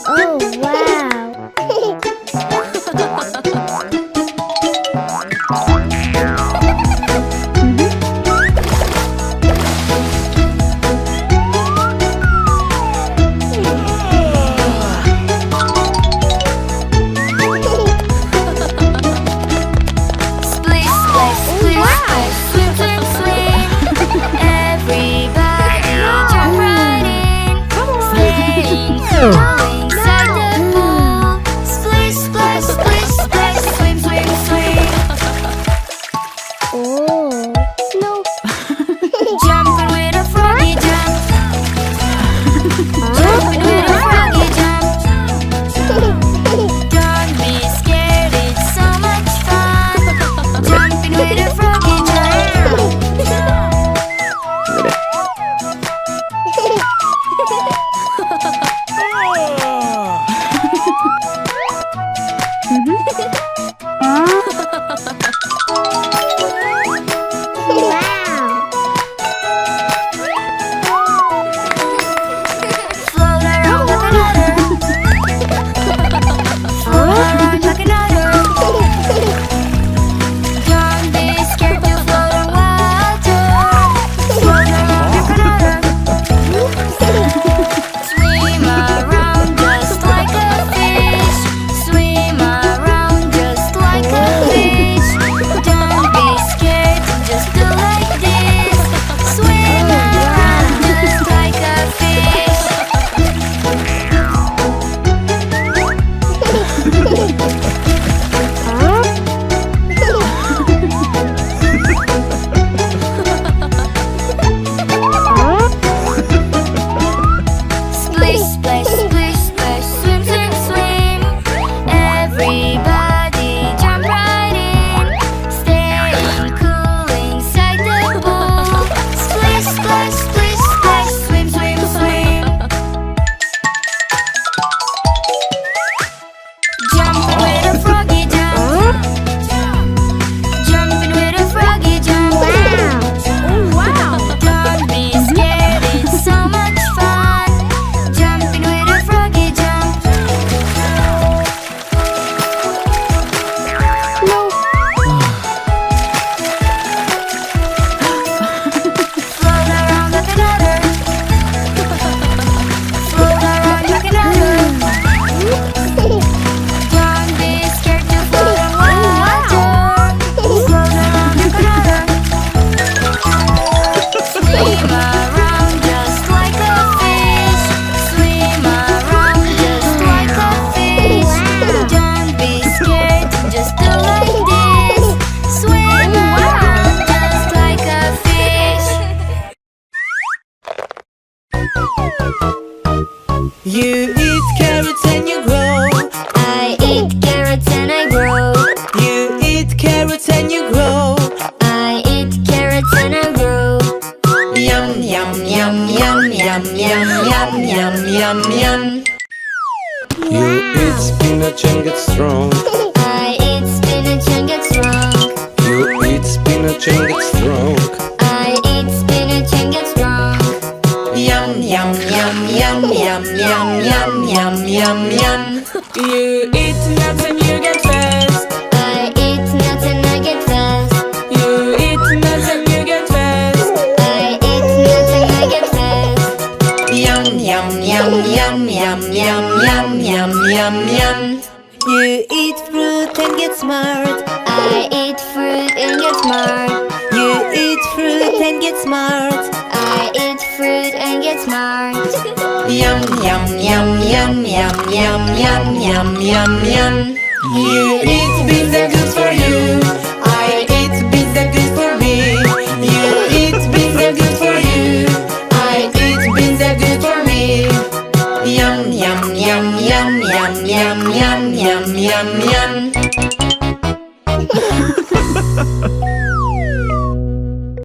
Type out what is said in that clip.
Oh, wow. Splish, splash, splish, splash, swim, swim, swim. Everybody jump right in. Staying cool inside the pool. Splish, splash, splish, splash, swim, swim, swim. Oh, no. Jumping with a froggy jump. Jumping with a froggy jump. Don't be scared, it's so much fun. Jumping with a froggy jump. Wow. Float around like an otter. Float around like an otter. Don't be scared to float on water. Float around like an otter. Swim around just like a fish. Swim around just like a fish. Don't be scared, just do like this. Swim around just like a fish. Splish, splash, splish, splash, swim, swim, swim. Everybody jump right in. Staying cool inside the pool. Splish, splash, splish, splash, swim, swim, swim. Jumping with a froggy jump. Jumping with a froggy jump. Wow. Don't be scared, it's so much fun. Jumping with a froggy jump. No. Float around like an otter. Float around like an otter. Don't be scared to float on water. Float around like an otter. Swim around just like a fish. Swim around just like a fish. Don't be scared, just do like this. Swim around just like a fish. You eat carrots and you grow. I eat carrots and I grow. You eat carrots and you grow. I eat carrots and I grow. Yum yum yum yum yum yum yum yum yum yum. You eat spinach and get strong. I eat spinach and get strong. You eat spinach and get strong. I eat spinach and get strong. Yum yum yum yum yum yum yum yum yum yum. You eat nuts and you get fast. I eat nuts and I get fast. You eat nuts and you get fast. I eat nuts and I get fast. Yum yum yum yum yum yum yum yum yum yum. You eat fruit and get smart. I eat fruit and get smart. You eat fruit and get smart. I eat fruit and get smart. Yum yum yum yum yum yum yum yum yum yum. You eat